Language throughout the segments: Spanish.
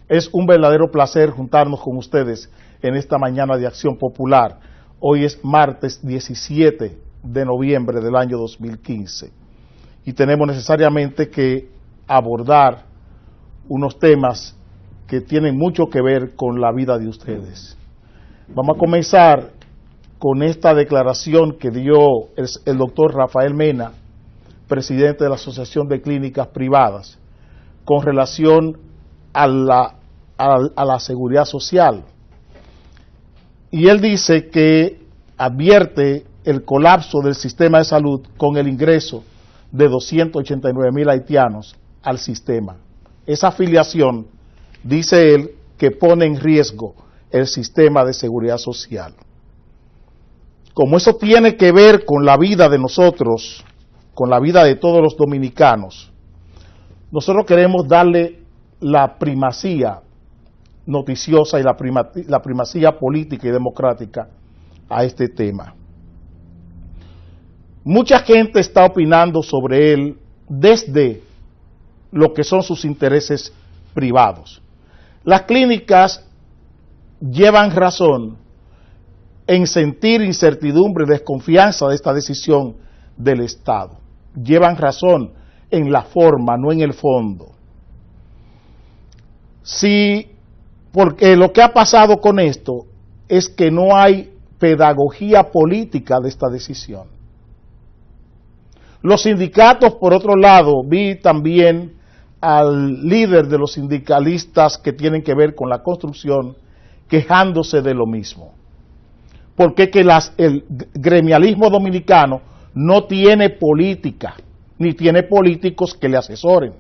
Es un verdadero placer juntarnos con ustedes en esta mañana de Acción Popular. Hoy es martes 17 de noviembre del año 2015 y tenemos necesariamente que abordar unos temas que tienen mucho que ver con la vida de ustedes. Vamos a comenzar con esta declaración que dio el doctor Rafael Mena, presidente de la Asociación de Clínicas Privadas, con relación a la seguridad social. Y él dice que advierte el colapso del sistema de salud con el ingreso de 289,000 haitianos al sistema. Esa afiliación, dice él, que pone en riesgo el sistema de seguridad social. Como eso tiene que ver con la vida de nosotros, con la vida de todos los dominicanos, nosotros queremos darle la primacía noticiosa y la primacía política y democrática a este tema. Mucha gente está opinando sobre él desde lo que son sus intereses privados. Las clínicas llevan razón en sentir incertidumbre y desconfianza de esta decisión del Estado. Llevan razón en la forma, no en el fondo. Porque lo que ha pasado con esto es que no hay pedagogía política de esta decisión. Los sindicatos, por otro lado, vi también al líder de los sindicalistas que tienen que ver con la construcción quejándose de lo mismo. Porque que el gremialismo dominicano no tiene política, ni tiene políticos que le asesoren.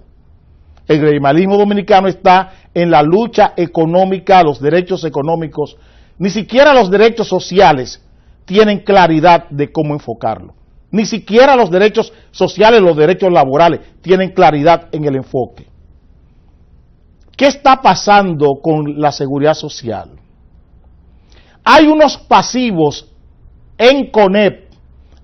El gremialismo dominicano está en la lucha económica, los derechos económicos, ni siquiera los derechos sociales tienen claridad de cómo enfocarlo. Ni siquiera los derechos sociales, los derechos laborales tienen claridad en el enfoque. ¿Qué está pasando con la seguridad social? Hay unos pasivos en CONEP,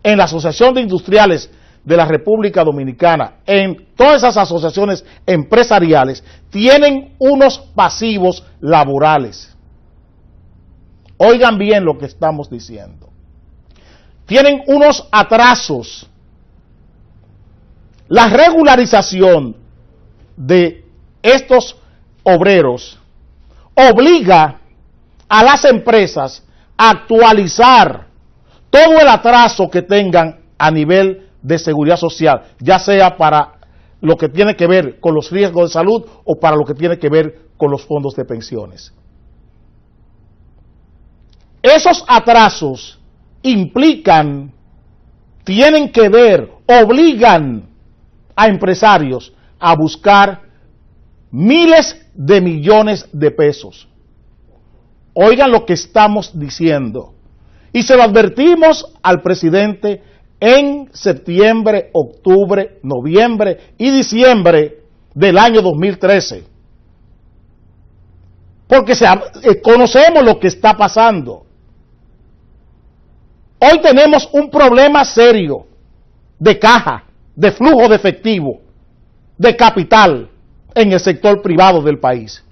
en la Asociación de Industriales de la República Dominicana, en todas esas asociaciones empresariales, tienen unos pasivos laborales. Oigan bien lo que estamos diciendo. Tienen unos atrasos. La regularización de estos obreros obliga a las empresas a actualizar todo el atraso que tengan a nivel de seguridad social, ya sea para lo que tiene que ver con los riesgos de salud o para lo que tiene que ver con los fondos de pensiones. Esos atrasos tienen que ver, obligan a empresarios a buscar miles de millones de pesos. Oigan lo que estamos diciendo. Y se lo advertimos al presidente en septiembre, octubre, noviembre y diciembre del año 2013. Porque conocemos lo que está pasando. Hoy tenemos un problema serio de caja, de flujo de efectivo, de capital en el sector privado del país.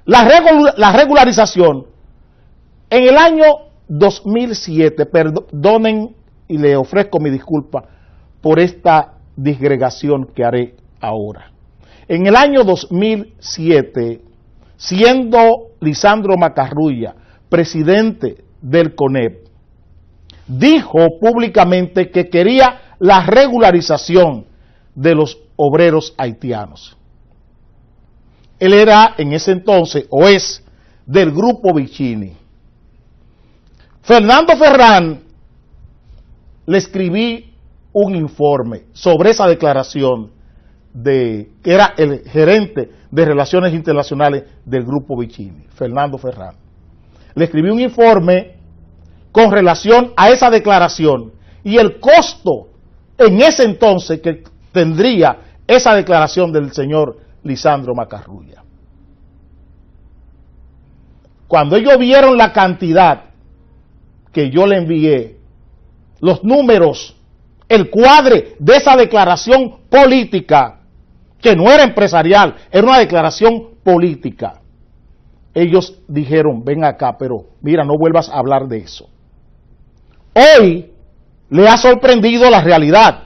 La regularización en el año 2007, perdonen y le ofrezco mi disculpa por esta disgregación que haré ahora. En el año 2007, siendo Lisandro Macarrulla presidente del CONEP, dijo públicamente que quería la regularización de los obreros haitianos. Él era en ese entonces, o es, del grupo Vicini. Fernando Ferrán le escribí un informe sobre esa declaración que era el gerente de Relaciones Internacionales del grupo Vicini, Fernando Ferrán. Le escribí un informe con relación a esa declaración y el costo en ese entonces que tendría esa declaración del señor Lisandro Macarrulla. Cuando ellos vieron la cantidad que yo le envié, los números, el cuadre de esa declaración política, que no era empresarial, era una declaración política. Ellos dijeron, ven acá, pero mira, no vuelvas a hablar de eso. Hoy le ha sorprendido la realidad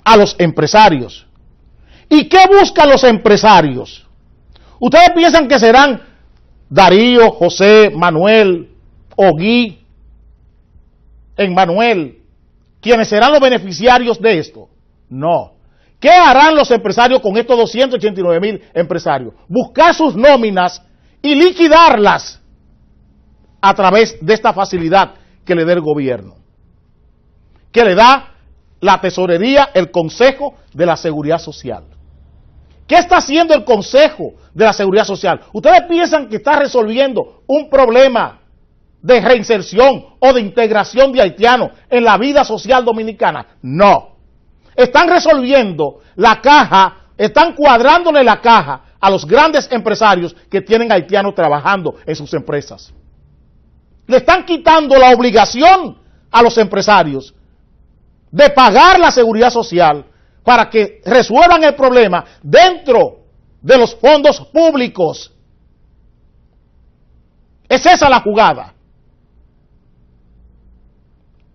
a los empresarios. ¿Y qué buscan los empresarios? Ustedes piensan que serán Darío, José, Manuel, Ogui, Emmanuel, quienes serán los beneficiarios de esto. No. ¿Qué harán los empresarios con estos 289,000 empresarios? Buscar sus nóminas y liquidarlas a través de esta facilidad que le da el gobierno, que le da la tesorería, el Consejo de la Seguridad Social. ¿Qué está haciendo el Consejo de la Seguridad Social? ¿Ustedes piensan que está resolviendo un problema de reinserción o de integración de haitianos en la vida social dominicana? No. Están resolviendo la caja, están cuadrándole la caja a los grandes empresarios que tienen haitianos trabajando en sus empresas. Le están quitando la obligación a los empresarios de pagar la seguridad social para que resuelvan el problema dentro de los fondos públicos. Es esa la jugada.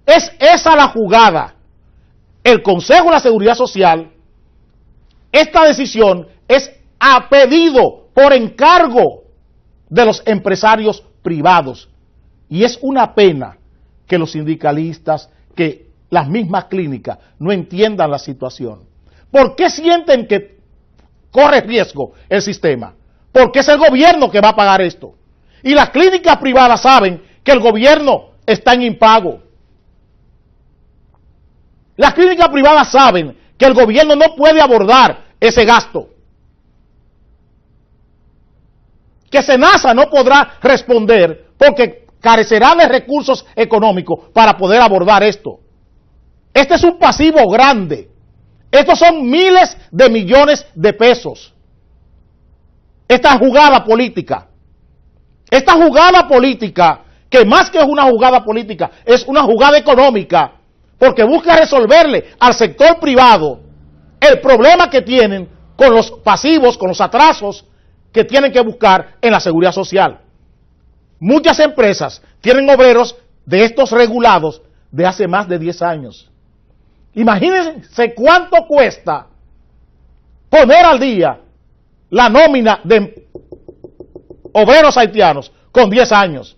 Es esa la jugada. El Consejo de la Seguridad Social, esta decisión es a pedido por encargo de los empresarios privados. Y es una pena que los sindicalistas, que las mismas clínicas no entiendan la situación. ¿Por qué sienten que corre riesgo el sistema? Porque es el gobierno que va a pagar esto. Y las clínicas privadas saben que el gobierno está en impago. Las clínicas privadas saben que el gobierno no puede abordar ese gasto. Que SENASA no podrá responder porque carecerá de recursos económicos para poder abordar esto. Este es un pasivo grande. Estos son miles de millones de pesos. Esta jugada política, que más que una jugada política, es una jugada económica, porque busca resolverle al sector privado el problema que tienen con los pasivos, con los atrasos que tienen que buscar en la seguridad social. Muchas empresas tienen obreros de estos regulados de hace más de 10 años. Imagínense cuánto cuesta poner al día la nómina de obreros haitianos con 10 años.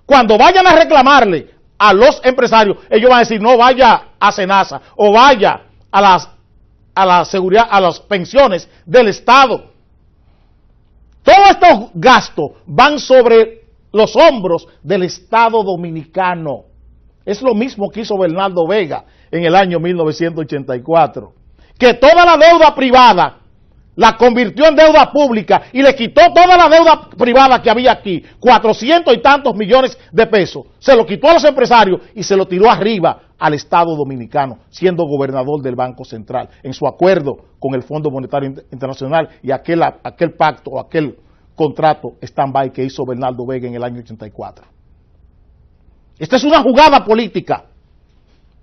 Cuando vayan a reclamarle a los empresarios, ellos van a decir, no vaya a SENASA o vaya a la seguridad, a las pensiones del Estado. Todos estos gastos van sobre los hombros del Estado dominicano. Es lo mismo que hizo Bernardo Vega en el año 1984, que toda la deuda privada la convirtió en deuda pública y le quitó toda la deuda privada que había aquí, 400 y tantos millones de pesos, se lo quitó a los empresarios y se lo tiró arriba al Estado dominicano, siendo gobernador del Banco Central, en su acuerdo con el Fondo Monetario Internacional y aquel pacto o aquel contrato stand-by que hizo Bernardo Vega en el año 84. Esta es una jugada política,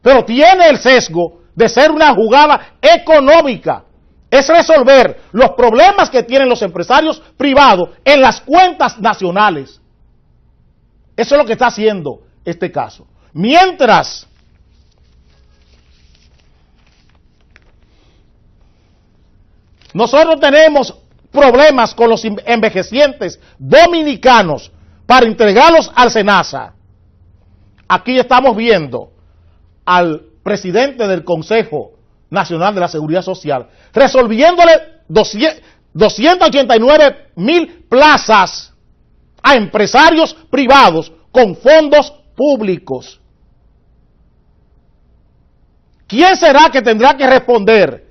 pero tiene el sesgo de ser una jugada económica. Es resolver los problemas que tienen los empresarios privados en las cuentas nacionales. Eso es lo que está haciendo este caso. Mientras nosotros tenemos problemas con los envejecientes dominicanos para entregarlos al SENASA, aquí estamos viendo al presidente del Consejo Nacional de la Seguridad Social resolviéndole 289,000 plazas a empresarios privados con fondos públicos. ¿Quién será que tendrá que responder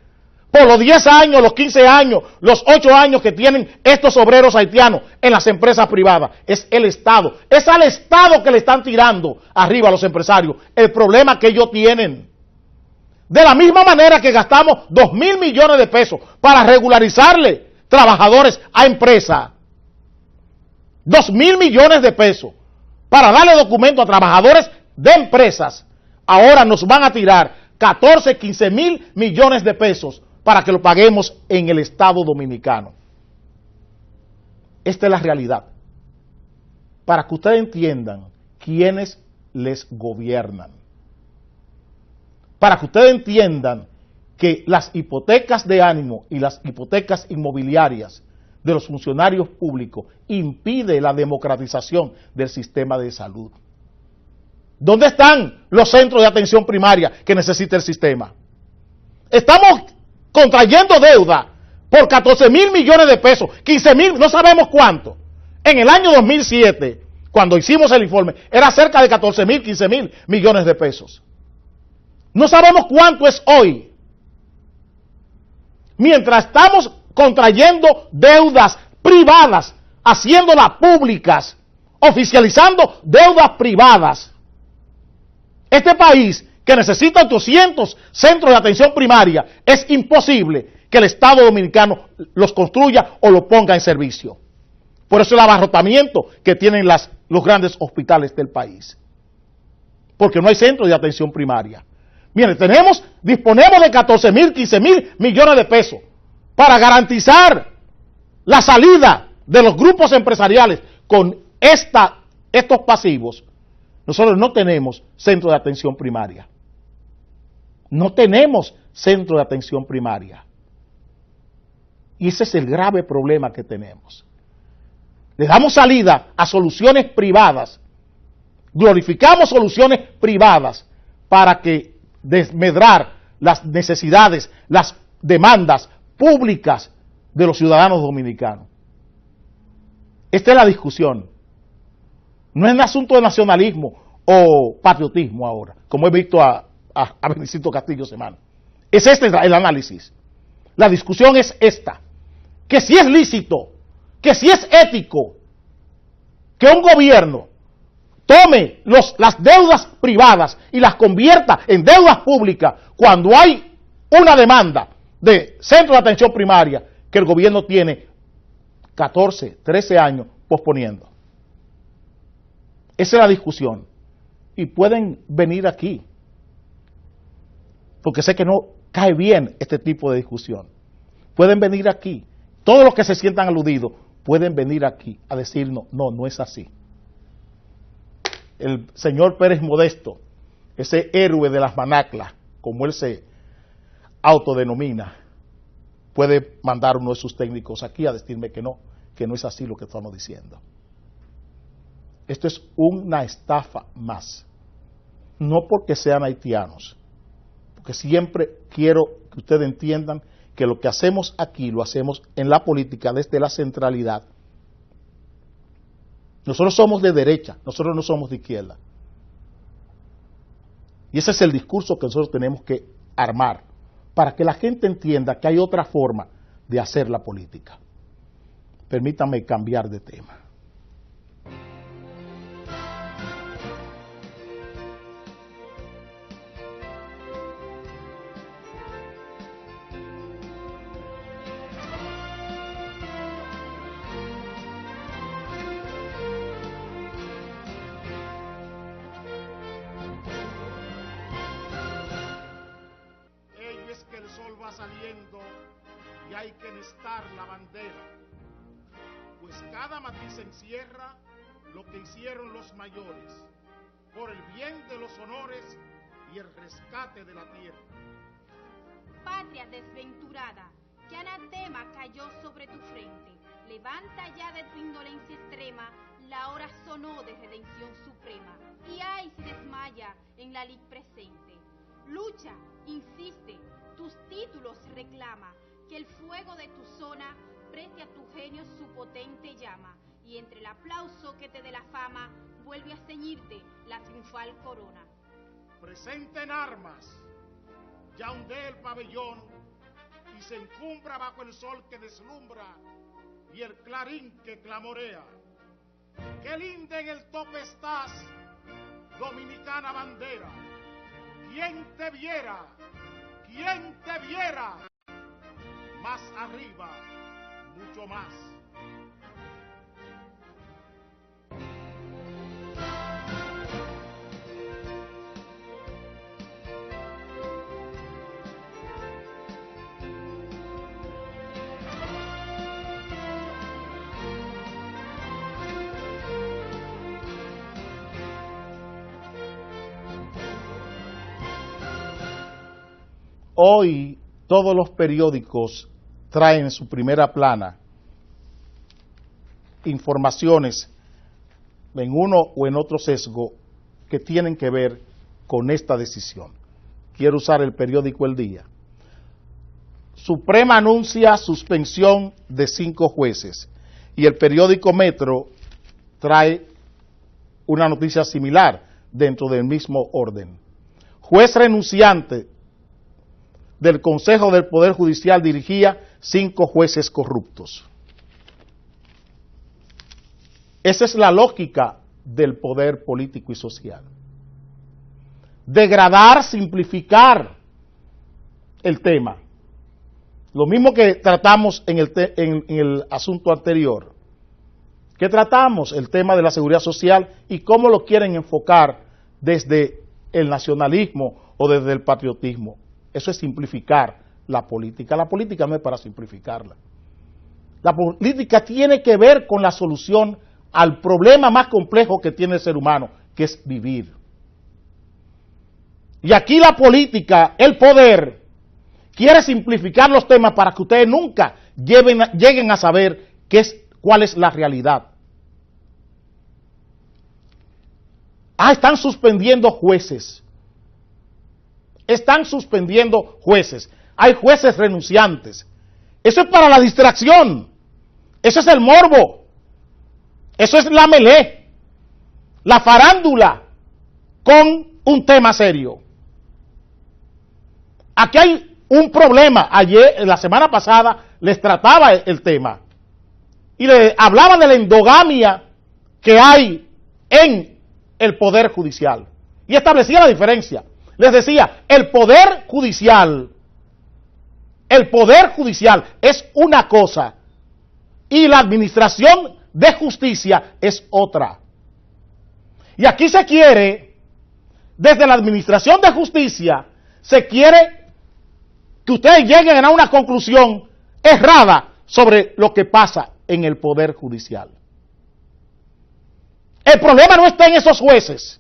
por los 10 años, los 15 años, los 8 años que tienen estos obreros haitianos en las empresas privadas? Es el Estado. Es al Estado que le están tirando arriba a los empresarios el problema que ellos tienen. De la misma manera que gastamos 2,000 millones de pesos para regularizarle trabajadores a empresas, 2,000 millones de pesos para darle documento a trabajadores de empresas, ahora nos van a tirar 14, 15,000 millones de pesos para que lo paguemos en el Estado Dominicano. Esta es la realidad. Para que ustedes entiendan quiénes les gobiernan. Para que ustedes entiendan que las hipotecas de ánimo y las hipotecas inmobiliarias de los funcionarios públicos impide la democratización del sistema de salud. ¿Dónde están los centros de atención primaria que necesita el sistema? Estamos contrayendo deuda por 14,000 millones de pesos, 15,000, no sabemos cuánto. En el año 2007, cuando hicimos el informe, era cerca de 14,000, 15,000 millones de pesos. No sabemos cuánto es hoy. Mientras estamos contrayendo deudas privadas, haciéndolas públicas, oficializando deudas privadas. Este país, que necesita 800 centros de atención primaria, es imposible que el Estado Dominicano los construya o los ponga en servicio. Por eso el abarrotamiento que tienen los grandes hospitales del país. Porque no hay centros de atención primaria. Miren, disponemos de 14,000, 15,000 millones de pesos para garantizar la salida de los grupos empresariales con estos pasivos. Nosotros no tenemos centro de atención primaria. No tenemos centro de atención primaria. Y ese es el grave problema que tenemos. Le damos salida a soluciones privadas, glorificamos soluciones privadas para que desmedrar las necesidades, las demandas públicas de los ciudadanos dominicanos. Esta es la discusión. No es un asunto de nacionalismo o patriotismo ahora, como he visto a Benito Castillo Semana. Es este el análisis. La discusión es esta, que si es lícito, que si es ético, que un gobierno tome las deudas privadas y las convierta en deudas públicas cuando hay una demanda de centro de atención primaria que el gobierno tiene 14, 13 años posponiendo. Esa es la discusión. Y pueden venir aquí, porque sé que no cae bien este tipo de discusión. Pueden venir aquí. Todos los que se sientan aludidos pueden venir aquí a decirnos, no es así. El señor Pérez Modesto, ese héroe de las manaclas, como él se autodenomina, puede mandar uno de sus técnicos aquí a decirme que no es así lo que estamos diciendo. Esto es una estafa más. No porque sean haitianos, porque siempre quiero que ustedes entiendan que lo que hacemos aquí lo hacemos en la política desde la centralidad. Nosotros somos de derecha, nosotros no somos de izquierda. Y ese es el discurso que nosotros tenemos que armar para que la gente entienda que hay otra forma de hacer la política. Permítanme cambiar de tema. Que el sol va saliendo y hay que enhestar la bandera, pues cada matiz encierra lo que hicieron los mayores, por el bien de los honores y el rescate de la tierra. Patria desventurada, que anatema cayó sobre tu frente, levanta ya de tu indolencia extrema, la hora sonó de redención suprema, y ay si desmaya en la lid presente. Lucha, insiste, tus títulos reclama, que el fuego de tu zona preste a tu genio su potente llama, y entre el aplauso que te dé la fama, vuelve a ceñirte la triunfal corona. Presente en armas, ya ondea el pabellón, y se encumbra bajo el sol que deslumbra, y el clarín que clamorea. ¡Qué linda en el tope estás, dominicana bandera! ¿Quién te viera? ¿Quién te viera? Más arriba, mucho más. Hoy todos los periódicos traen en su primera plana informaciones en uno o en otro sesgo que tienen que ver con esta decisión. Quiero usar el periódico El Día. Suprema anuncia suspensión de 5 jueces y el periódico Metro trae una noticia similar dentro del mismo orden. Juez renunciante del Consejo del Poder Judicial dirigía 5 jueces corruptos. Esa es la lógica del poder político y social. Degradar, simplificar el tema. Lo mismo que tratamos en el asunto anterior. ¿Qué tratamos? El tema de la seguridad social y cómo lo quieren enfocar desde el nacionalismo o desde el patriotismo. Eso es simplificar la política. La política no es para simplificarla. La política tiene que ver con la solución al problema más complejo que tiene el ser humano, que es vivir. Y aquí la política, el poder, quiere simplificar los temas para que ustedes nunca lleguen a saber cuál es la realidad. Están suspendiendo jueces. Están suspendiendo jueces. Hay jueces renunciantes. Eso es para la distracción. Eso es el morbo. Eso es la melé. La farándula con un tema serio. Aquí hay un problema. Ayer, la semana pasada, les trataba el tema. Y le hablaba de la endogamia que hay en el Poder Judicial. Y establecía la diferencia. Les decía, el Poder Judicial es una cosa y la Administración de Justicia es otra. Y aquí se quiere, desde la Administración de Justicia, se quiere que ustedes lleguen a una conclusión errada sobre lo que pasa en el Poder Judicial. El problema no está en esos jueces.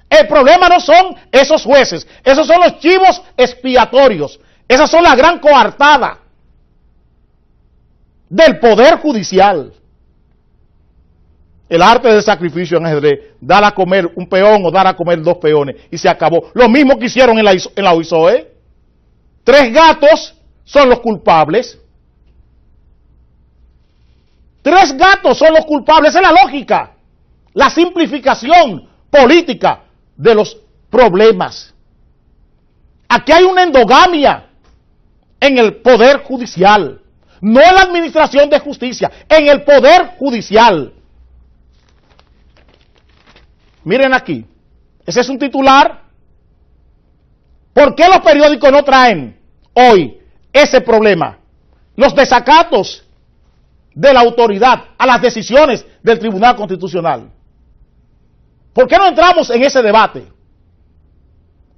El problema no son esos jueces. Esos son los chivos expiatorios. Esas son la gran coartada del Poder Judicial. El arte del sacrificio en ajedrez, dar a comer un peón o dar a comer 2 peones, y se acabó. Lo mismo que hicieron en la OISOE. 3 gatos son los culpables. 3 gatos son los culpables. Esa es la lógica. La simplificación política de los problemas. Aquí hay una endogamia en el Poder Judicial. No en la Administración de Justicia, en el Poder Judicial. Miren aquí, ese es un titular. ¿Por qué los periódicos no traen hoy ese problema? Los desacatos de la autoridad a las decisiones del Tribunal Constitucional. ¿Por qué no entramos en ese debate?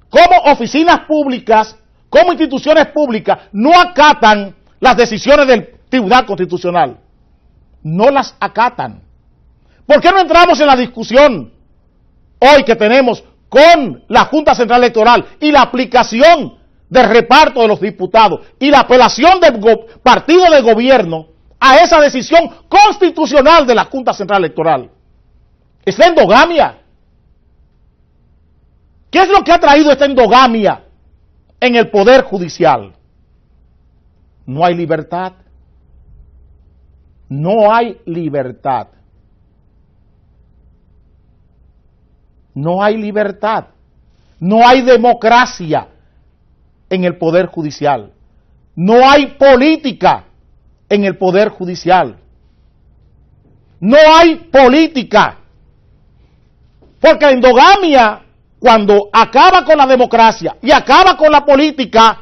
¿Cómo oficinas públicas, cómo instituciones públicas no acatan las decisiones del Tribunal Constitucional? No las acatan. ¿Por qué no entramos en la discusión hoy que tenemos con la Junta Central Electoral y la aplicación del reparto de los diputados y la apelación del partido de gobierno a esa decisión constitucional de la Junta Central Electoral? Es la endogamia. ¿Qué es lo que ha traído esta endogamia en el Poder Judicial? No hay libertad. No hay libertad. No hay libertad. No hay democracia en el Poder Judicial. No hay política en el Poder Judicial. No hay política. Porque la endogamia, cuando acaba con la democracia y acaba con la política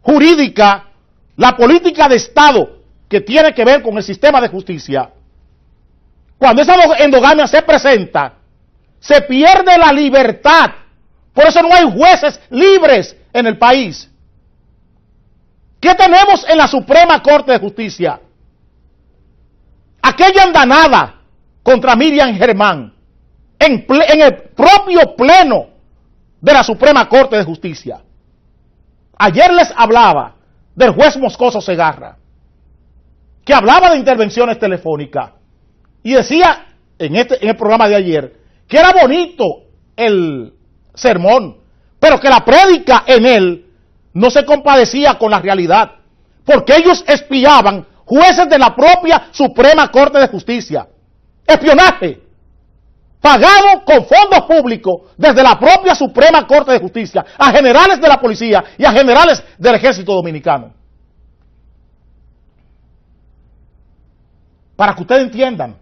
jurídica, la política de Estado que tiene que ver con el sistema de justicia, cuando esa endogamia se presenta, se pierde la libertad. Por eso no hay jueces libres en el país. ¿Qué tenemos en la Suprema Corte de Justicia? Aquella andanada contra Miriam Germán en el propio pleno de la Suprema Corte de Justicia. Ayer les hablaba del juez Moscoso Segarra, que hablaba de intervenciones telefónicas y decía en el programa de ayer que era bonito el sermón, pero que la prédica en él no se compadecía con la realidad, porque ellos espiaban jueces de la propia Suprema Corte de Justicia. Espionaje pagado con fondos públicos desde la propia Suprema Corte de Justicia a generales de la policía y a generales del Ejército Dominicano. Para que ustedes entiendan,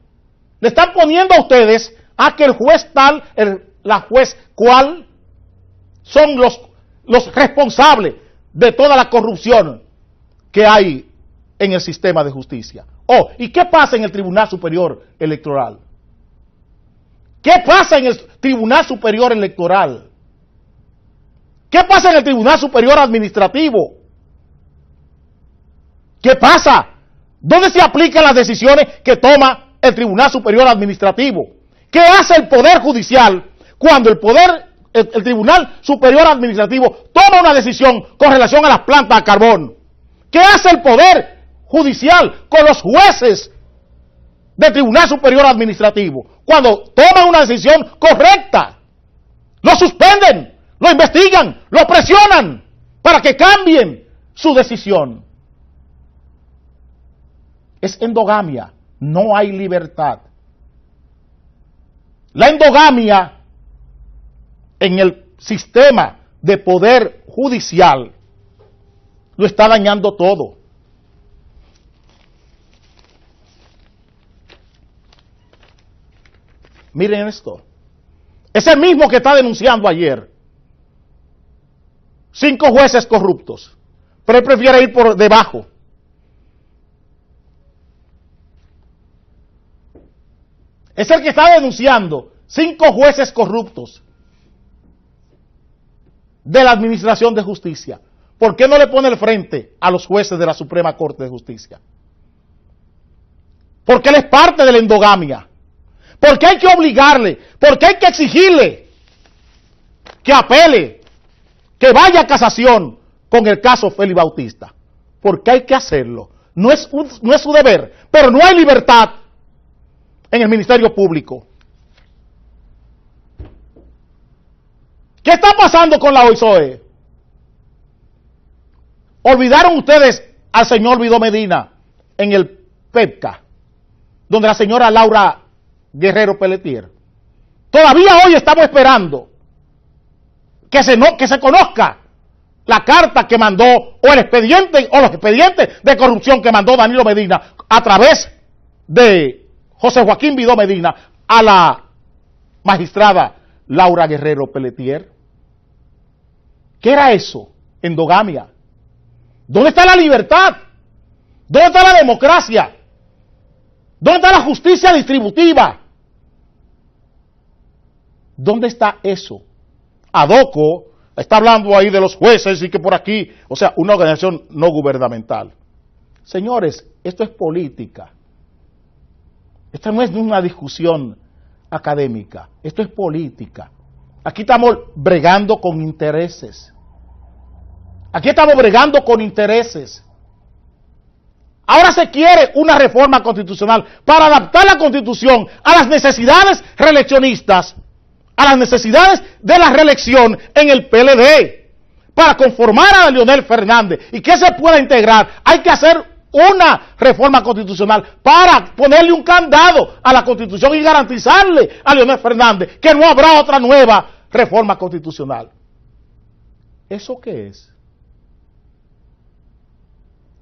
le están poniendo a ustedes a que el juez tal, la juez cual, son los responsables de toda la corrupción que hay en el sistema de justicia. Oh, ¿y qué pasa en el Tribunal Superior Electoral? ¿Qué pasa en el Tribunal Superior Electoral? ¿Qué pasa en el Tribunal Superior Administrativo? ¿Qué pasa? ¿Dónde se aplican las decisiones que toma el Tribunal Superior Administrativo? ¿Qué hace el Poder Judicial cuando el Tribunal Superior Administrativo toma una decisión con relación a las plantas a carbón? ¿Qué hace el Poder Judicial con los jueces del Tribunal Superior Administrativo cuando toman una decisión correcta? Lo suspenden, lo investigan, lo presionan para que cambien su decisión. Es endogamia, no hay libertad. La endogamia en el sistema de poder judicial lo está dañando todo. Miren esto. Es el mismo que está denunciando ayer 5 jueces corruptos, pero él prefiere ir por debajo. Es el que está denunciando 5 jueces corruptos de la Administración de Justicia. ¿Por qué no le pone el frente a los jueces de la Suprema Corte de Justicia? Porque él es parte de la endogamia. Porque hay que obligarle, porque hay que exigirle que apele, que vaya a casación con el caso Félix Bautista. Porque hay que hacerlo. No es su deber, pero no hay libertad en el Ministerio Público. ¿Qué está pasando con la OISOE? ¿Olvidaron ustedes al señor Vidó Medina en el PEPCA, donde la señora Laura Guerrero Pelletier? Todavía hoy estamos esperando que se conozca la carta que mandó, o el expediente, o los expedientes de corrupción que mandó Danilo Medina a través de José Joaquín Vidó Medina a la magistrada Laura Guerrero Pelletier. ¿Qué era eso? Endogamia. ¿Dónde está la libertad? ¿Dónde está la democracia? ¿Dónde está la justicia distributiva? ¿Dónde está eso? Adoco está hablando ahí de los jueces y que por aquí, o sea, una organización no gubernamental. Señores, esto es política. Esta no es una discusión académica, esto es política. Aquí estamos bregando con intereses. Aquí estamos bregando con intereses. Ahora se quiere una reforma constitucional para adaptar la Constitución a las necesidades reeleccionistas, a las necesidades de la reelección en el PLD, para conformar a Leonel Fernández y que se pueda integrar. Hay que hacer una reforma constitucional para ponerle un candado a la Constitución y garantizarle a Leonel Fernández que no habrá otra nueva reforma constitucional. ¿Eso qué es?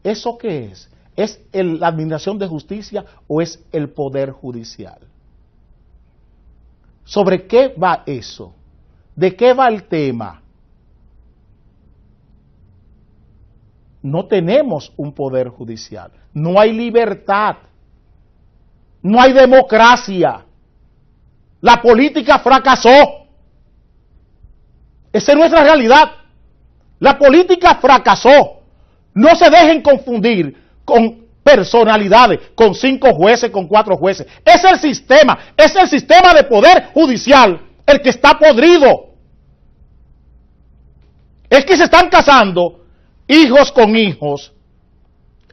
¿Eso qué es? ¿Es la administración de justicia o es el poder judicial? ¿Sobre qué va eso? ¿De qué va el tema? No tenemos un poder judicial, no hay libertad, no hay democracia, la política fracasó. Esa es nuestra realidad. La política fracasó. No se dejen confundir con personalidades, con 5 jueces, con 4 jueces. Es el sistema de poder judicial el que está podrido. Es que se están casando hijos con hijos,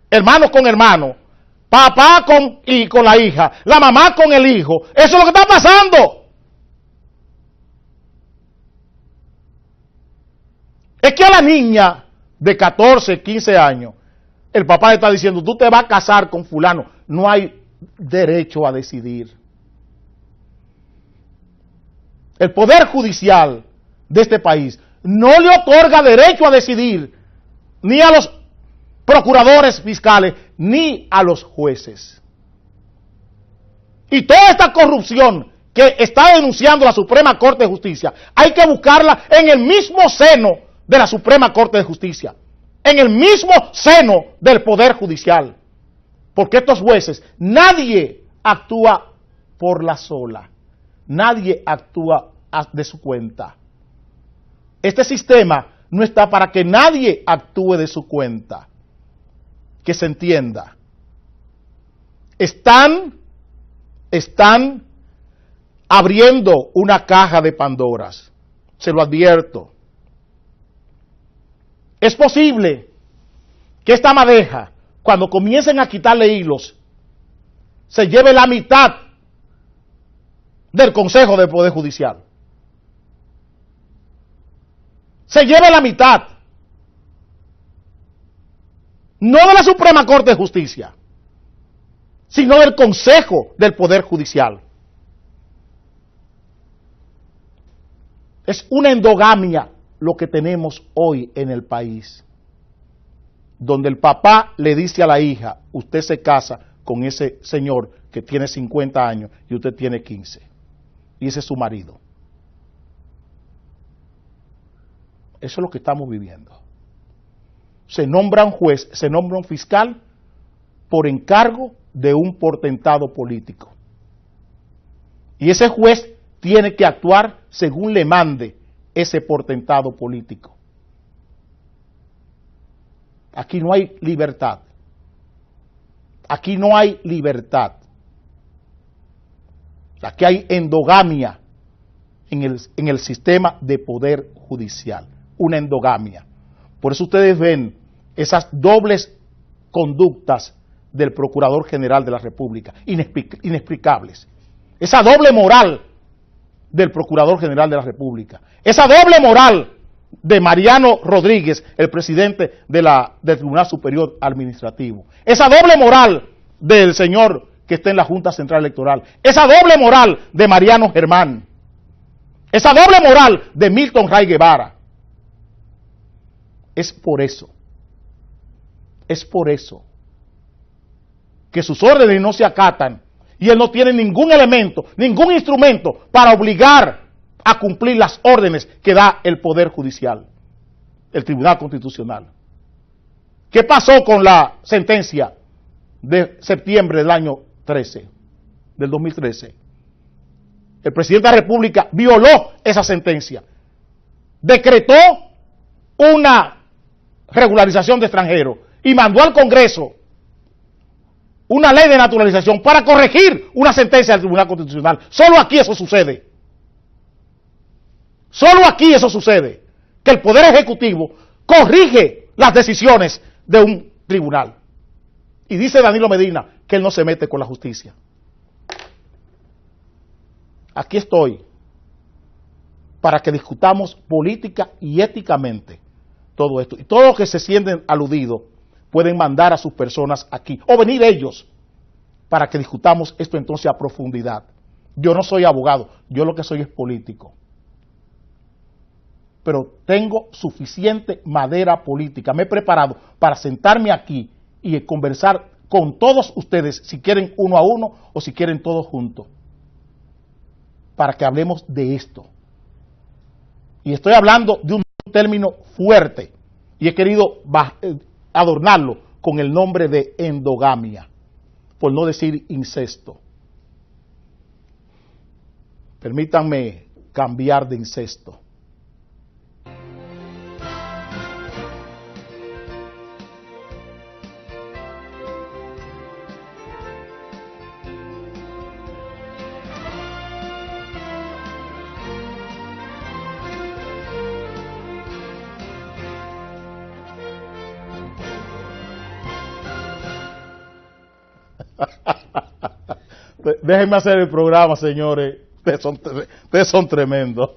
hermanos con hermanos, papá con la hija, la mamá con el hijo. Eso es lo que está pasando. Es que a la niña de 14, 15 años, el papá le está diciendo, tú te vas a casar con fulano. No hay derecho a decidir. El Poder Judicial de este país no le otorga derecho a decidir ni a los procuradores fiscales ni a los jueces. Y toda esta corrupción que está denunciando la Suprema Corte de Justicia, hay que buscarla en el mismo seno de la Suprema Corte de Justicia, en el mismo seno del Poder Judicial. Porque estos jueces, nadie actúa por la sola, nadie actúa de su cuenta. Este sistema no está para que nadie actúe de su cuenta. Que se entienda. Están abriendo una caja de Pandoras. Se lo advierto. Es posible que esta madeja, cuando comiencen a quitarle hilos, se lleve la mitad del Consejo del Poder Judicial. Se lleve la mitad. No de la Suprema Corte de Justicia, sino del Consejo del Poder Judicial. Es una endogamia lo que tenemos hoy en el país, donde el papá le dice a la hija, usted se casa con ese señor que tiene 50 años y usted tiene 15, y ese es su marido. Eso es lo que estamos viviendo. Se nombra un juez, se nombra un fiscal por encargo de un potentado político. Y ese juez tiene que actuar según le mande ese potentado político. Aquí no hay libertad. Aquí no hay libertad. Aquí hay endogamia en el sistema de poder judicial. Una endogamia. Por eso ustedes ven esas dobles conductas del Procurador General de la República, inexplicables. Esa doble moral del Procurador General de la República. Esa doble moral de Mariano Rodríguez, el presidente del Tribunal Superior Administrativo. Esa doble moral del señor que está en la Junta Central Electoral. Esa doble moral de Mariano Germán. Esa doble moral de Milton Ray Guevara. Es por eso que sus órdenes no se acatan y él no tiene ningún elemento, ningún instrumento para obligar a cumplir las órdenes que da el Poder Judicial, el Tribunal Constitucional. ¿Qué pasó con la sentencia de septiembre del año 13, del 2013? El presidente de la República violó esa sentencia, decretó una regularización de extranjeros y mandó al Congreso una ley de naturalización para corregir una sentencia del Tribunal Constitucional. Solo aquí eso sucede. Solo aquí eso sucede. Que el Poder Ejecutivo corrige las decisiones de un tribunal. Y dice Danilo Medina que él no se mete con la justicia. Aquí estoy para que discutamos política y éticamente todo esto. Y todos los que se sienten aludidos pueden mandar a sus personas aquí, o venir ellos, para que discutamos esto entonces a profundidad. Yo no soy abogado, yo lo que soy es político. Pero tengo suficiente madera política, me he preparado para sentarme aquí y conversar con todos ustedes, si quieren uno a uno o si quieren todos juntos, para que hablemos de esto. Y estoy hablando de un término fuerte, y he querido adornarlo con el nombre de endogamia, por no decir incesto. Permítanme cambiar de incesto. Déjenme hacer el programa, señores. Ustedes son tremendos.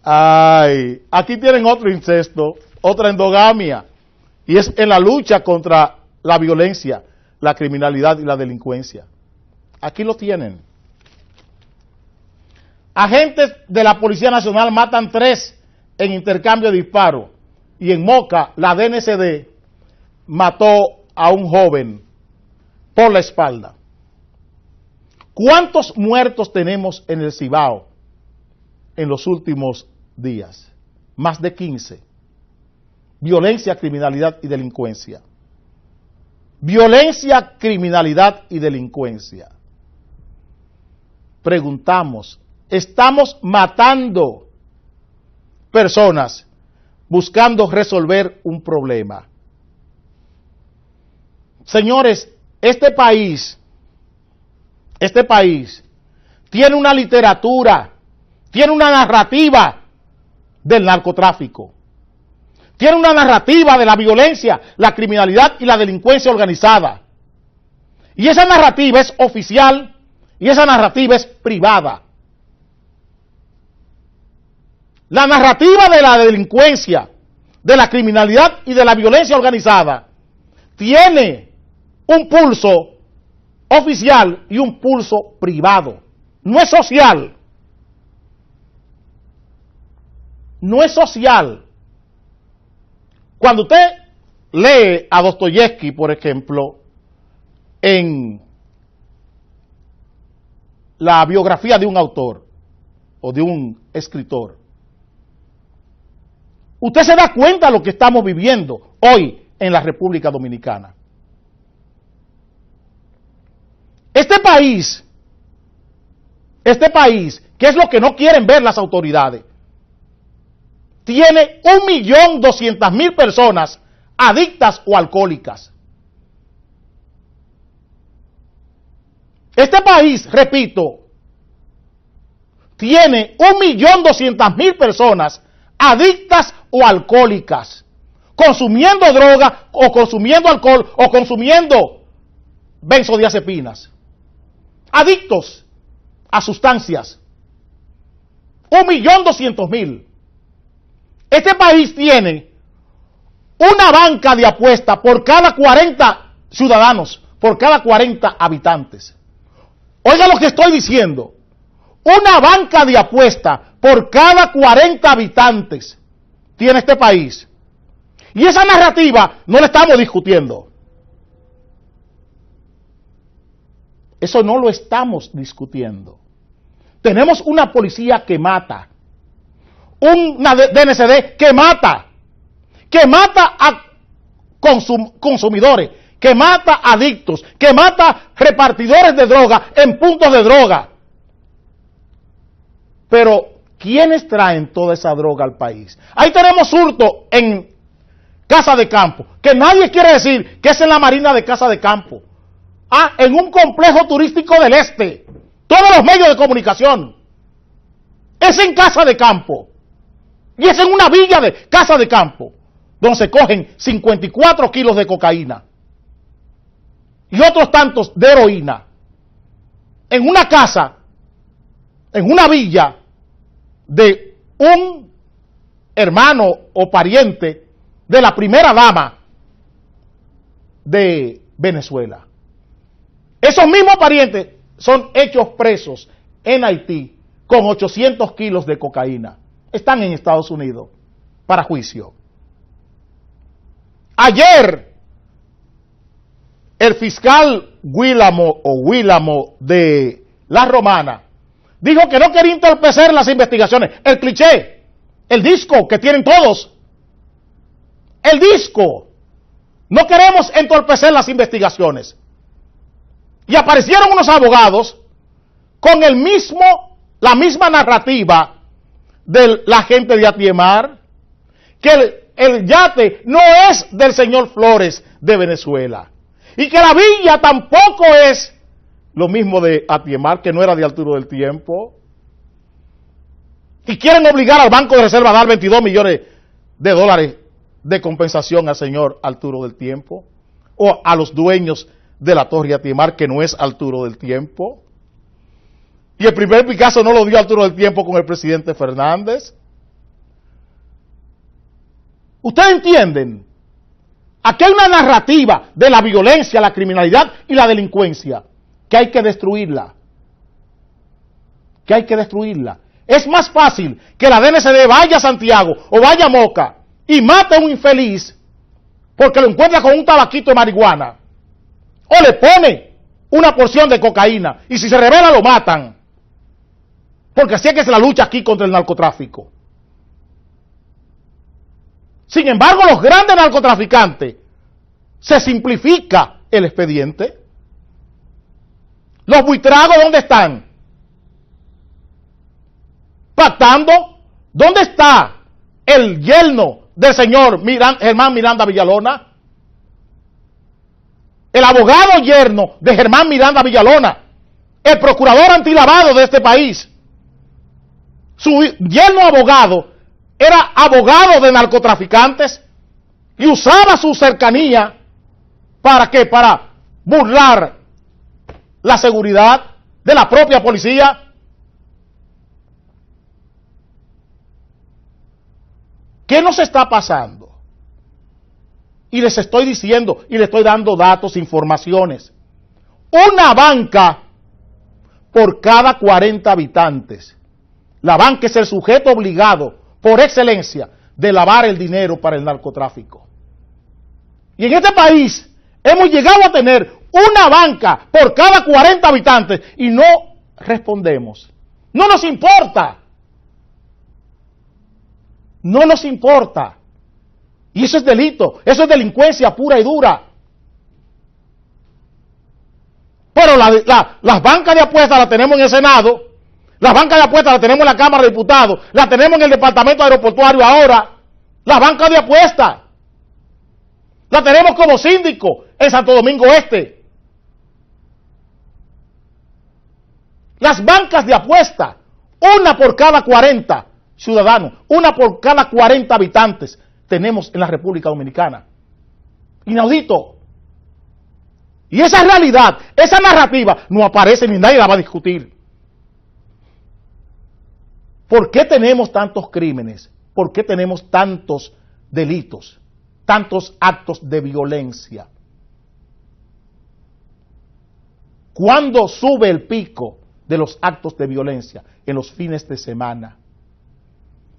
Ay, aquí tienen otro incesto, otra endogamia, y es en la lucha contra la violencia, la criminalidad y la delincuencia. Aquí lo tienen. Agentes de la Policía Nacional matan 3 en intercambio de disparos, y en Moca la DNCD mató a un joven por la espalda. ¿Cuántos muertos tenemos en el Cibao en los últimos días? Más de 15. Violencia, criminalidad y delincuencia. Violencia, criminalidad y delincuencia. Preguntamos, ¿estamos matando personas buscando resolver un problema? Señores, este país tiene una literatura, tiene una narrativa del narcotráfico, tiene una narrativa de la violencia, la criminalidad y la delincuencia organizada. Y esa narrativa es oficial y esa narrativa es privada. La narrativa de la delincuencia, de la criminalidad y de la violencia organizada tiene un pulso oficial y un pulso privado. No es social. No es social. Cuando usted lee a Dostoyevsky, por ejemplo, en la biografía de un autor o de un escritor, usted se da cuenta de lo que estamos viviendo hoy en la República Dominicana. Este país, que es lo que no quieren ver las autoridades, tiene 1.200.000 personas adictas o alcohólicas. Este país, repito, tiene 1.200.000 personas adictas o alcohólicas, consumiendo droga o consumiendo alcohol o consumiendo benzodiazepinas. Adictos a sustancias. 1.200.000. Este país tiene una banca de apuesta por cada 40 ciudadanos, por cada 40 habitantes. Oiga lo que estoy diciendo. Una banca de apuesta por cada 40 habitantes tiene este país. Y esa narrativa no la estamos discutiendo. Eso no lo estamos discutiendo. Tenemos una policía que mata, una DNCD que mata a consumidores, que mata a adictos, que mata repartidores de droga en puntos de droga. Pero, ¿quiénes traen toda esa droga al país? Ahí tenemos hurto en Casa de Campo, que nadie quiere decir que es en la Marina de Casa de Campo. En un complejo turístico del este. Todos los medios de comunicación. Es en Casa de Campo. Y es en una villa de Casa de Campo, donde se cogen 54 kilos de cocaína. Y otros tantos de heroína. En una casa, en una villa de un hermano o pariente de la primera dama de Venezuela. Esos mismos parientes son hechos presos en Haití con 800 kilos de cocaína. Están en Estados Unidos para juicio. Ayer, el fiscal Guílamo de La Romana dijo que no quería entorpecer las investigaciones. El cliché, el disco que tienen todos. El disco. No queremos entorpecer las investigaciones. Y aparecieron unos abogados con la misma narrativa de la gente de Atiemar, que el yate no es del señor Flores de Venezuela, y que la villa tampoco es lo mismo de Atiemar, que no era de Arturo del Tiempo, y quieren obligar al Banco de Reserva a dar $22 millones de compensación al señor Arturo del Tiempo o a los dueños de la Torre Atimar, que no es Arturo del Tiempo. Y el primer Picasso no lo dio Arturo del Tiempo con el presidente Fernández. ¿Ustedes entienden? Aquí hay una narrativa de la violencia, la criminalidad y la delincuencia que hay que destruirla. Que hay que destruirla. Es más fácil que la DNCD vaya a Santiago o vaya a Moca y mate a un infeliz porque lo encuentra con un tabaquito de marihuana o le pone una porción de cocaína y si se revela lo matan, porque así es que es la lucha aquí contra el narcotráfico. Sin embargo, los grandes narcotraficantes se simplifica el expediente. Los buitragos, ¿dónde están? Pactando. ¿Dónde está el yerno del señor Germán Miranda Villalona? El abogado yerno de Germán Miranda Villalona, el procurador antilavado de este país. Su yerno abogado era abogado de narcotraficantes y usaba su cercanía ¿para qué? Para burlar la seguridad de la propia policía. ¿Qué nos está pasando? Y les estoy diciendo y les estoy dando datos, informaciones. Una banca por cada 40 habitantes. La banca es el sujeto obligado por excelencia de lavar el dinero para el narcotráfico. Y en este país hemos llegado a tener una banca por cada 40 habitantes y no respondemos. No nos importa. No nos importa. Y eso es delito, eso es delincuencia pura y dura. Pero las bancas de apuestas las tenemos en el Senado, las bancas de apuestas las tenemos en la Cámara de Diputados, las tenemos en el Departamento Aeroportuario ahora, las bancas de apuestas. Las tenemos como síndico en Santo Domingo Este. Las bancas de apuestas, una por cada 40 ciudadanos, una por cada 40 habitantes tenemos en la República Dominicana. Inaudito. Y esa realidad, esa narrativa no aparece ni nadie la va a discutir. ¿Por qué tenemos tantos crímenes? ¿Por qué tenemos tantos delitos? Tantos actos de violencia. ¿Cuándo sube el pico de los actos de violencia? En los fines de semana.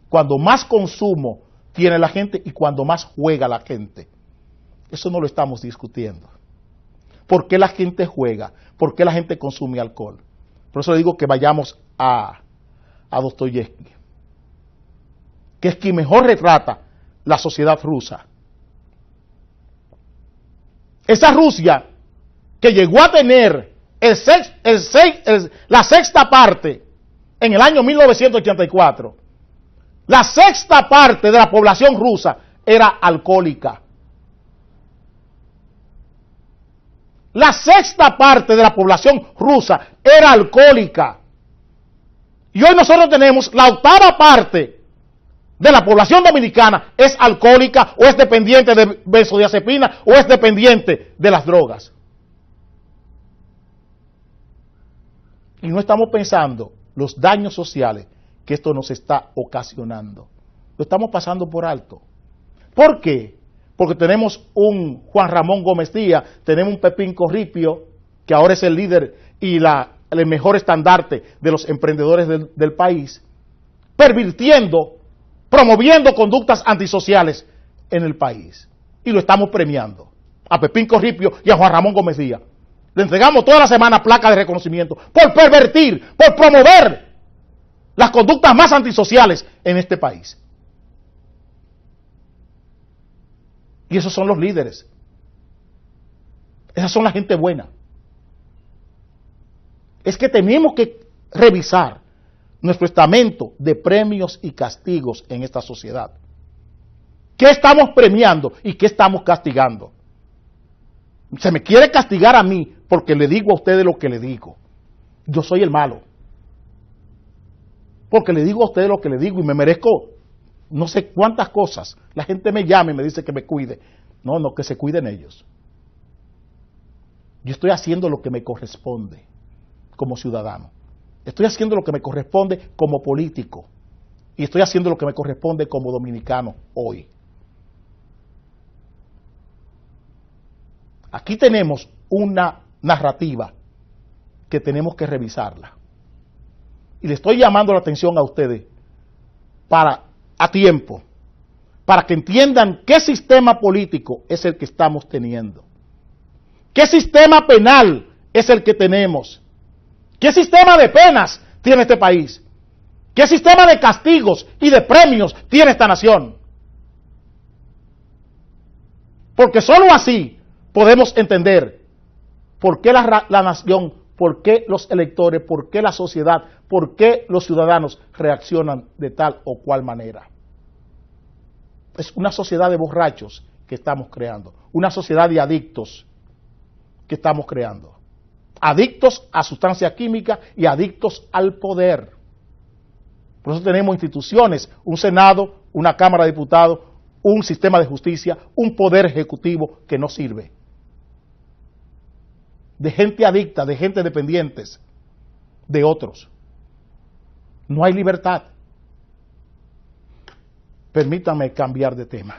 Cuando más consumo tiene la gente y cuando más juega la gente. Eso no lo estamos discutiendo. ¿Por qué la gente juega? ¿Por qué la gente consume alcohol? Por eso le digo que vayamos a Dostoyevsky, que es quien mejor retrata la sociedad rusa. Esa Rusia que llegó a tener la sexta parte en el año 1984, la sexta parte de la población rusa era alcohólica. La sexta parte de la población rusa era alcohólica. Y hoy nosotros tenemos la octava parte de la población dominicana es alcohólica o es dependiente de benzodiazepina o es dependiente de las drogas. Y no estamos pensando los daños sociales que esto nos está ocasionando. Lo estamos pasando por alto. ¿Por qué? Porque tenemos un Juan Ramón Gómez Díaz, tenemos un Pepín Corripio, que ahora es el líder y el mejor estandarte de los emprendedores del país, pervirtiendo, promoviendo conductas antisociales en el país. Y lo estamos premiando. A Pepín Corripio y a Juan Ramón Gómez Díaz. Le entregamos toda la semana placa de reconocimiento por pervertir, por promover las conductas más antisociales en este país. Y esos son los líderes. Esas son la gente buena. Es que tenemos que revisar nuestro estamento de premios y castigos en esta sociedad. ¿Qué estamos premiando y qué estamos castigando? Se me quiere castigar a mí porque le digo a ustedes lo que le digo. Yo soy el malo. Porque le digo a ustedes lo que le digo y me merezco no sé cuántas cosas. La gente me llama y me dice que me cuide. No, que se cuiden ellos. Yo estoy haciendo lo que me corresponde como ciudadano. Estoy haciendo lo que me corresponde como político. Y estoy haciendo lo que me corresponde como dominicano hoy. Aquí tenemos una narrativa que tenemos que revisarla. Y le estoy llamando la atención a ustedes a tiempo, para que entiendan qué sistema político es el que estamos teniendo, qué sistema penal es el que tenemos, qué sistema de penas tiene este país, qué sistema de castigos y de premios tiene esta nación. Porque solo así podemos entender por qué la nación, por qué los electores, por qué la sociedad, por qué los ciudadanos reaccionan de tal o cual manera. Es una sociedad de borrachos que estamos creando, una sociedad de adictos que estamos creando. Adictos a sustancias químicas y adictos al poder. Por eso tenemos instituciones, un Senado, una Cámara de Diputados, un sistema de justicia, un poder ejecutivo que no sirve. De gente adicta, de gente dependientes de otros. No hay libertad. Permítanme cambiar de tema.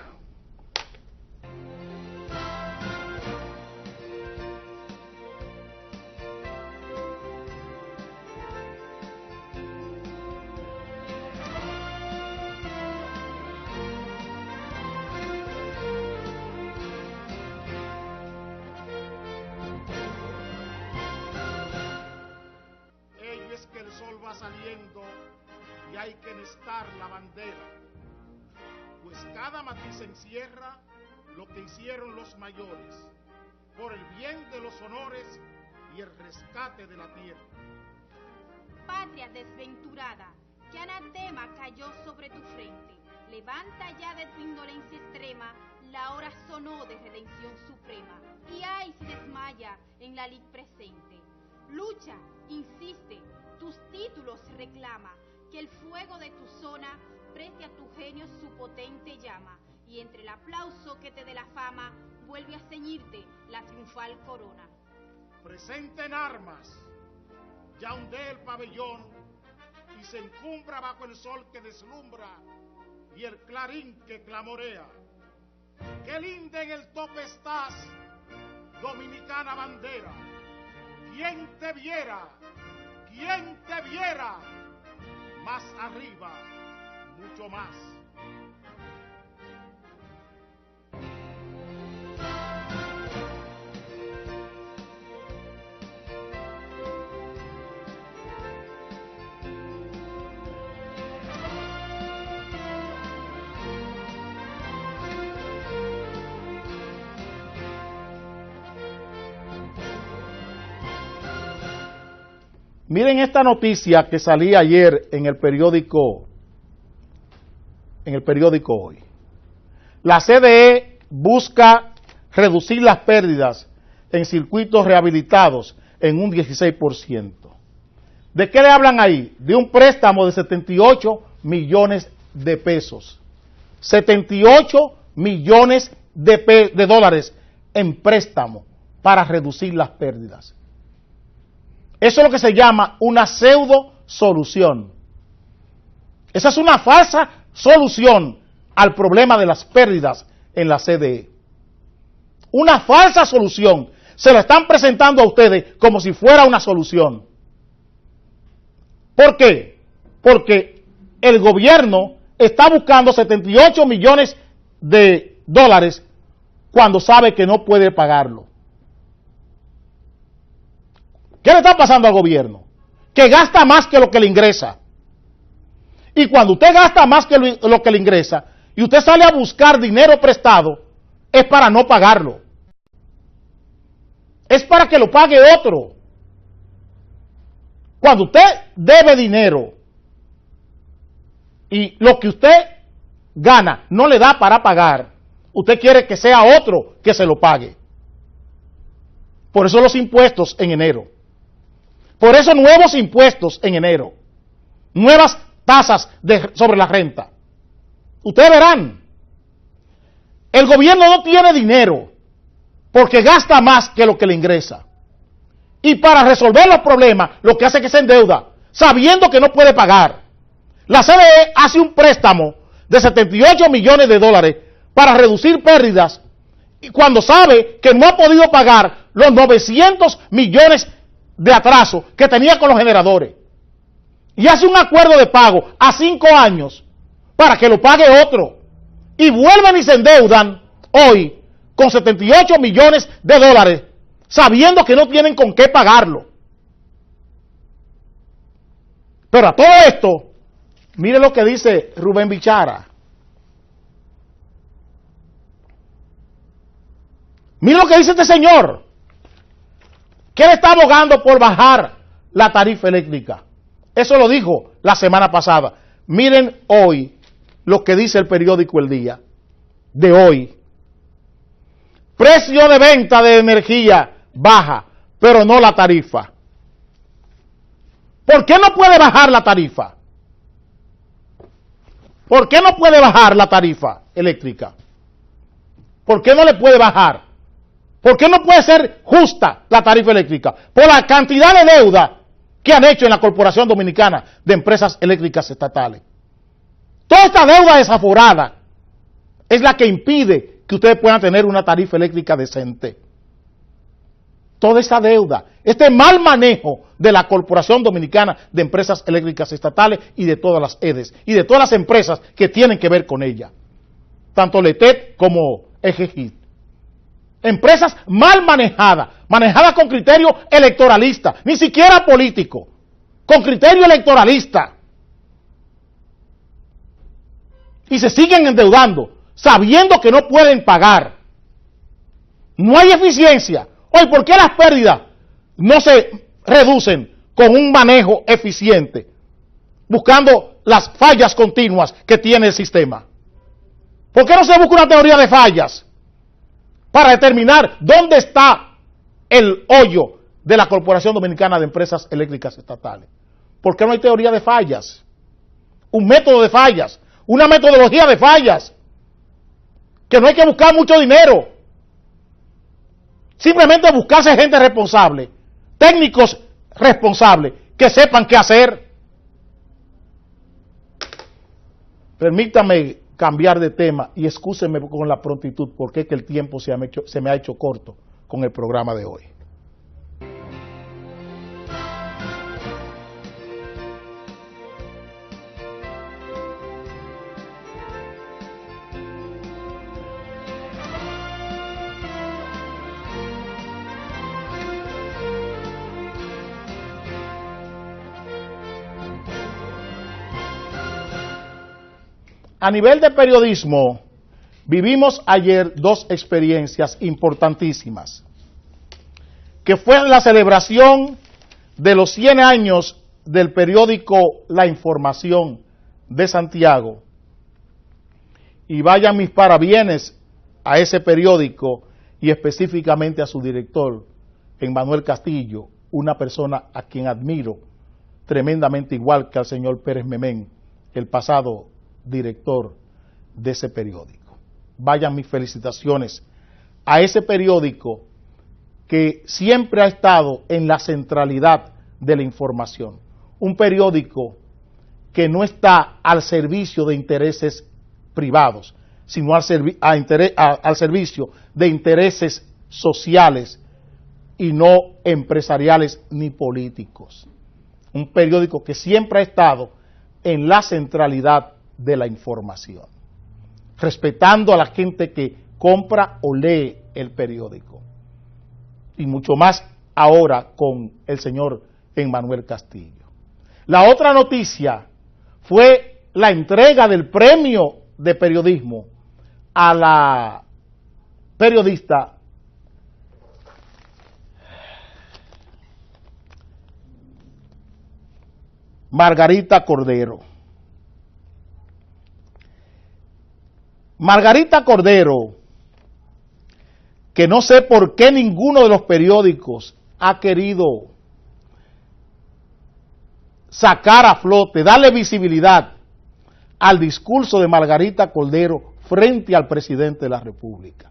Que el sol va saliendo y hay que nestar la bandera, pues cada matiz encierra lo que hicieron los mayores, por el bien de los honores y el rescate de la tierra. Patria desventurada, que anatema cayó sobre tu frente, levanta ya de tu indolencia extrema, la hora sonó de redención suprema, y ay si desmaya en la lid presente. Lucha, insiste, tus títulos reclama, que el fuego de tu zona preste a tu genio su potente llama, y entre el aplauso que te dé la fama, vuelve a ceñirte la triunfal corona. Presenten armas, ya ondea el pabellón, y se encumbra bajo el sol que deslumbra, y el clarín que clamorea. ¡Qué linda en el tope estás, dominicana bandera! ¿Quién te viera? ¿Quién te viera? Más arriba, mucho más. Miren esta noticia que salía ayer en el periódico Hoy. La CDE busca reducir las pérdidas en circuitos rehabilitados en un 16%. ¿De qué le hablan ahí? De un préstamo de 78 millones de pesos. 78 millones de dólares en préstamo para reducir las pérdidas. Eso es lo que se llama una pseudo solución. Esa es una falsa solución al problema de las pérdidas en la CDE. Una falsa solución. Se la están presentando a ustedes como si fuera una solución. ¿Por qué? Porque el gobierno está buscando 78 millones de dólares cuando sabe que no puede pagarlo. ¿Qué le está pasando al gobierno? Que gasta más que lo que le ingresa. Y cuando usted gasta más que lo que le ingresa y usted sale a buscar dinero prestado, es para no pagarlo. Es para que lo pague otro. Cuando usted debe dinero y lo que usted gana no le da para pagar, usted quiere que sea otro que se lo pague. Por eso los impuestos en enero. Por eso nuevos impuestos en enero. Nuevas tasas sobre la renta. Ustedes verán, el gobierno no tiene dinero porque gasta más que lo que le ingresa. Y para resolver los problemas, lo que hace es que se endeuda, sabiendo que no puede pagar. La CDE hace un préstamo de 78 millones de dólares para reducir pérdidas, y cuando sabe que no ha podido pagar los 900 millones de atraso que tenía con los generadores. Y hace un acuerdo de pago a 5 años para que lo pague otro. Y vuelven y se endeudan hoy con 78 millones de dólares, sabiendo que no tienen con qué pagarlo. Pero a todo esto, mire lo que dice Rubén Bichara. Mire lo que dice este señor, que él está abogando por bajar la tarifa eléctrica. Eso lo dijo la semana pasada. Miren hoy lo que dice el periódico El Día de hoy. Precio de venta de energía baja, pero no la tarifa. ¿Por qué no puede bajar la tarifa? ¿Por qué no puede bajar la tarifa eléctrica? ¿Por qué no le puede bajar? ¿Por qué no puede ser justa la tarifa eléctrica? Por la cantidad de deuda que han hecho en la Corporación Dominicana de Empresas Eléctricas Estatales. Toda esta deuda desaforada es la que impide que ustedes puedan tener una tarifa eléctrica decente. Toda esa deuda, este mal manejo de la Corporación Dominicana de Empresas Eléctricas Estatales y de todas las EDES y de todas las empresas que tienen que ver con ella, tanto LETET como EGGIT. Empresas mal manejadas, manejadas con criterio electoralista, ni siquiera político, con criterio electoralista. Y se siguen endeudando, sabiendo que no pueden pagar. No hay eficiencia. Oye, ¿por qué las pérdidas no se reducen con un manejo eficiente, buscando las fallas continuas que tiene el sistema? ¿Por qué no se busca una teoría de fallas para determinar dónde está el hoyo de la Corporación Dominicana de Empresas Eléctricas Estatales? ¿Por qué no hay teoría de fallas? Un método de fallas, una metodología de fallas, que no hay que buscar mucho dinero. Simplemente buscarse gente responsable, técnicos responsables, que sepan qué hacer. Permítame cambiar de tema y excúsenme con la prontitud porque es que el tiempo se me ha hecho corto con el programa de hoy. A nivel de periodismo, vivimos ayer dos experiencias importantísimas, que fue la celebración de los 100 años del periódico La Información de Santiago, y vayan mis parabienes a ese periódico y específicamente a su director, Emmanuel Castillo, una persona a quien admiro tremendamente, igual que al señor Pérez Memén, el pasado director de ese periódico. Vayan mis felicitaciones a ese periódico que siempre ha estado en la centralidad de la información. Un periódico que no está al servicio de intereses privados, sino al servicio de intereses sociales y no empresariales ni políticos. Un periódico que siempre ha estado en la centralidad de la información, respetando a la gente que compra o lee el periódico, y mucho más ahora con el señor Emmanuel Castillo. La otra noticia fue la entrega del premio de periodismo a la periodista Margarita Cordero. Margarita Cordero, que no sé por qué ninguno de los periódicos ha querido sacar a flote, darle visibilidad al discurso de Margarita Cordero frente al presidente de la República.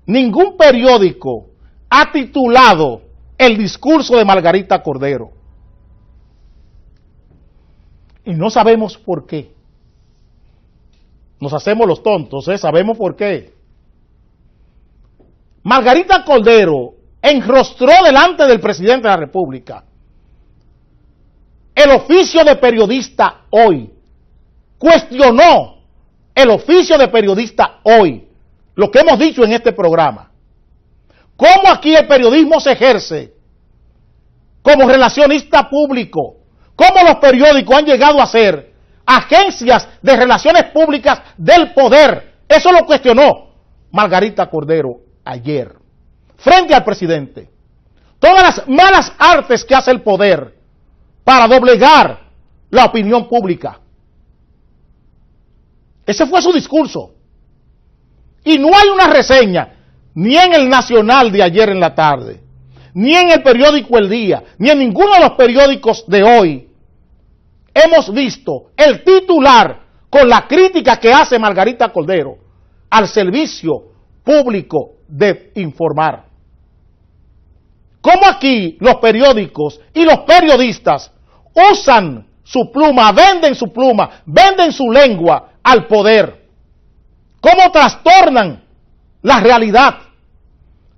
Ningún periódico ha titulado el discurso de Margarita Cordero. Y no sabemos por qué. Nos hacemos los tontos, sabemos por qué. Margarita Cordero enrostró delante del presidente de la República el oficio de periodista hoy. Cuestionó el oficio de periodista hoy. Lo que hemos dicho en este programa. Cómo aquí el periodismo se ejerce como relacionista público. Cómo los periódicos han llegado a ser agencias de relaciones públicas del poder. Eso lo cuestionó Margarita Cordero ayer, frente al presidente. Todas las malas artes que hace el poder para doblegar la opinión pública. Ese fue su discurso. Y no hay una reseña, ni en el Nacional de ayer en la tarde, ni en el periódico El Día, ni en ninguno de los periódicos de hoy, hemos visto el titular con la crítica que hace Margarita Cordero al servicio público de informar. Cómo aquí los periódicos y los periodistas usan su pluma, venden su lengua al poder. Cómo trastornan la realidad.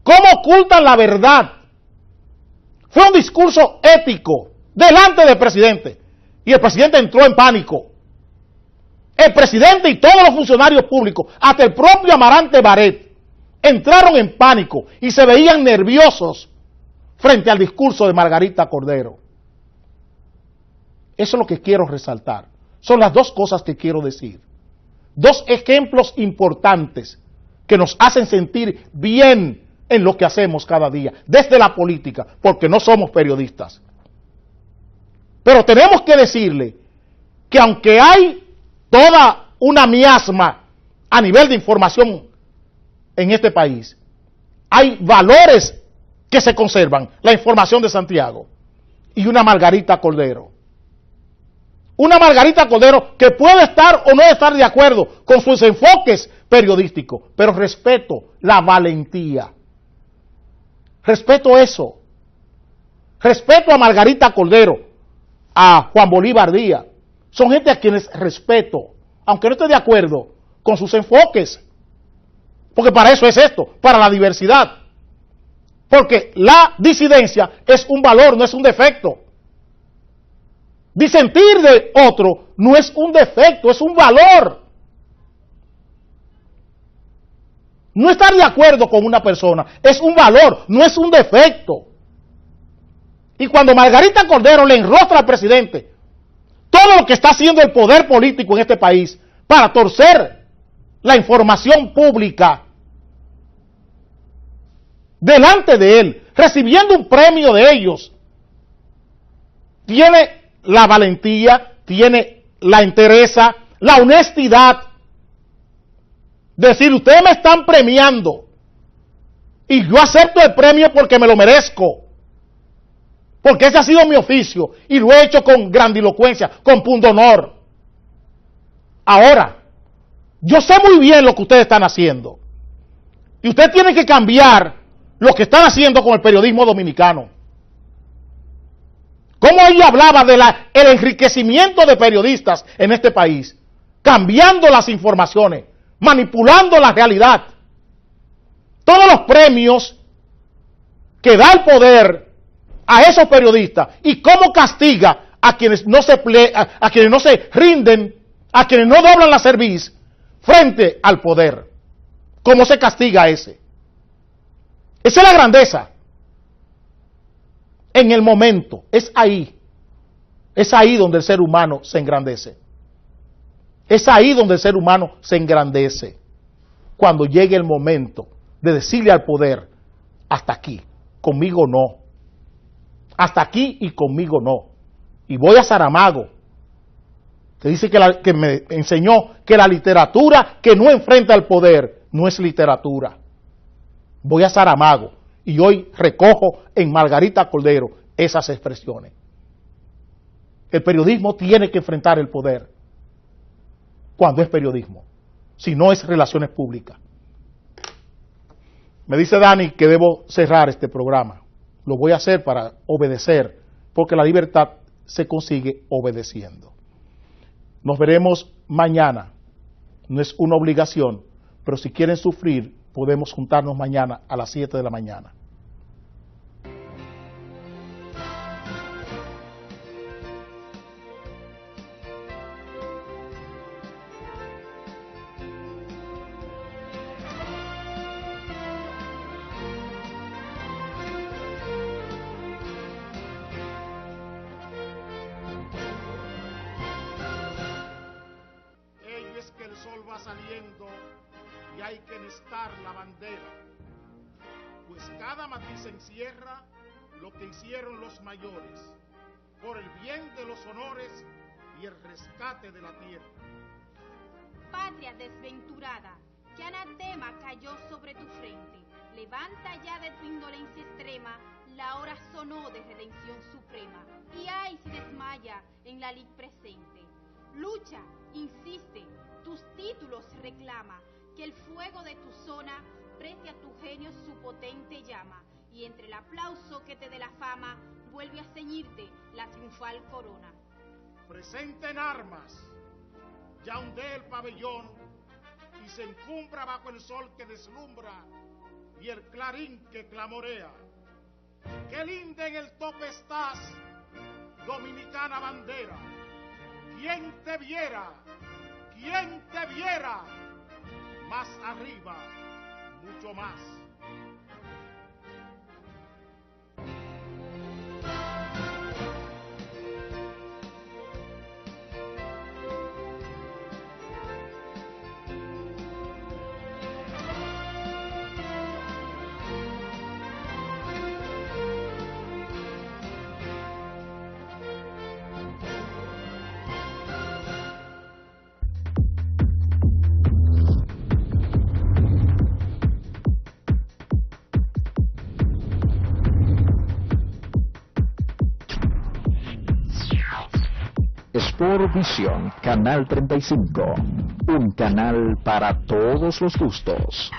Cómo ocultan la verdad. Fue un discurso ético delante del presidente. Y el presidente entró en pánico. El presidente y todos los funcionarios públicos, hasta el propio Amarante Baret, entraron en pánico y se veían nerviosos frente al discurso de Margarita Cordero. Eso es lo que quiero resaltar. Son las dos cosas que quiero decir. Dos ejemplos importantes que nos hacen sentir bien en lo que hacemos cada día, desde la política, porque no somos periodistas. Pero tenemos que decirle que aunque hay toda una miasma a nivel de información en este país, hay valores que se conservan. La información de Santiago y una Margarita Cordero. Una Margarita Cordero que puede estar o no estar de acuerdo con sus enfoques periodísticos, pero respeto la valentía. Respeto eso. Respeto a Margarita Cordero, a Juan Bolívar Díaz. Son gente a quienes respeto, aunque no esté de acuerdo con sus enfoques. Porque para eso es esto, para la diversidad. Porque la disidencia es un valor, no es un defecto. Disentir de otro no es un defecto, es un valor. No estar de acuerdo con una persona es un valor, no es un defecto. Y cuando Margarita Cordero le enrostra al presidente todo lo que está haciendo el poder político en este país para torcer la información pública delante de él, recibiendo un premio de ellos, tiene la valentía, tiene la entereza, la honestidad de decir: ustedes me están premiando y yo acepto el premio porque me lo merezco, porque ese ha sido mi oficio y lo he hecho con grandilocuencia, con pundonor. Ahora, yo sé muy bien lo que ustedes están haciendo y ustedes tienen que cambiar lo que están haciendo con el periodismo dominicano. Cómo ella hablaba de el enriquecimiento de periodistas en este país, cambiando las informaciones, manipulando la realidad. Todos los premios que da el poder a esos periodistas y cómo castiga a quienes no se rinden, a quienes no doblan la cerviz frente al poder. ¿Cómo se castiga a ese? Esa es la grandeza. En el momento, es ahí donde el ser humano se engrandece. Es ahí donde el ser humano se engrandece. Cuando llegue el momento de decirle al poder: hasta aquí, conmigo no. Hasta aquí y conmigo no. Y voy a Saramago, que dice que me enseñó que la literatura que no enfrenta al poder no es literatura. Voy a Saramago y hoy recojo en Margarita Cordero esas expresiones. El periodismo tiene que enfrentar el poder cuando es periodismo, si no es relaciones públicas. Me dice Dani que debo cerrar este programa. Lo voy a hacer para obedecer, porque la libertad se consigue obedeciendo. Nos veremos mañana. No es una obligación, pero si quieren sufrir, podemos juntarnos mañana a las 7 de la mañana. Saliendo y hay que enhestar la bandera, pues cada matiz encierra lo que hicieron los mayores, por el bien de los honores y el rescate de la tierra. Patria desventurada, que anatema cayó sobre tu frente, levanta ya de tu indolencia extrema, la hora sonó de redención suprema, y ay si desmaya en la lid presente. Lucha, insiste, tus títulos reclama, que el fuego de tu zona preste a tu genio su potente llama, y entre el aplauso que te dé la fama, vuelve a ceñirte la triunfal corona. Presente en armas, ya ondea el pabellón, y se encumbra bajo el sol que deslumbra, y el clarín que clamorea. ¡Qué linda en el tope estás, dominicana bandera! ¿Quién te viera? ¿Quién te viera? Más arriba, mucho más. Sportvisión, Canal 35, un canal para todos los gustos.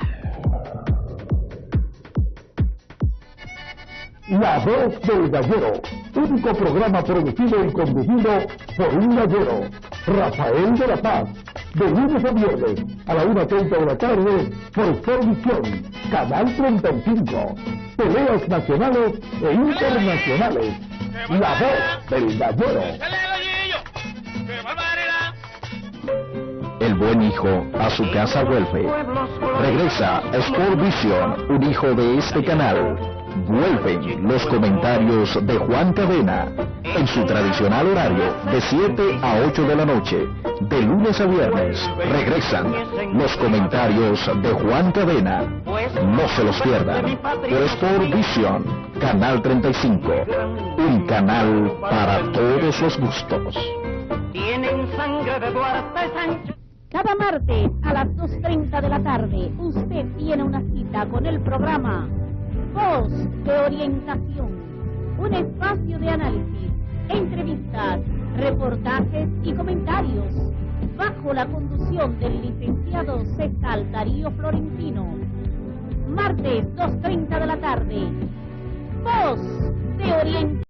La Voz del Gallero, único programa producido y conducido por un gallero, Rafael de la Paz, de lunes a viernes a la 1:30 de la tarde por Sportvisión, Canal 35, peleas nacionales e internacionales. La Voz del Gallero. El buen hijo a su casa vuelve. Regresa a Sportvisión, un hijo de este canal. Vuelven los comentarios de Juan Cadena en su tradicional horario de 7 a 8 de la noche, de lunes a viernes. Regresan los comentarios de Juan Cadena. No se los pierdan. Por Sportvisión, Canal 35, un canal para todos los gustos. Tienen sangre de Duarte Sánchez. Cada martes a las 2:30 de la tarde, usted tiene una cita con el programa Voz de Orientación, un espacio de análisis, entrevistas, reportajes y comentarios, bajo la conducción del licenciado César Darío Florentino. Martes 2:30 de la tarde, Voz de Orientación.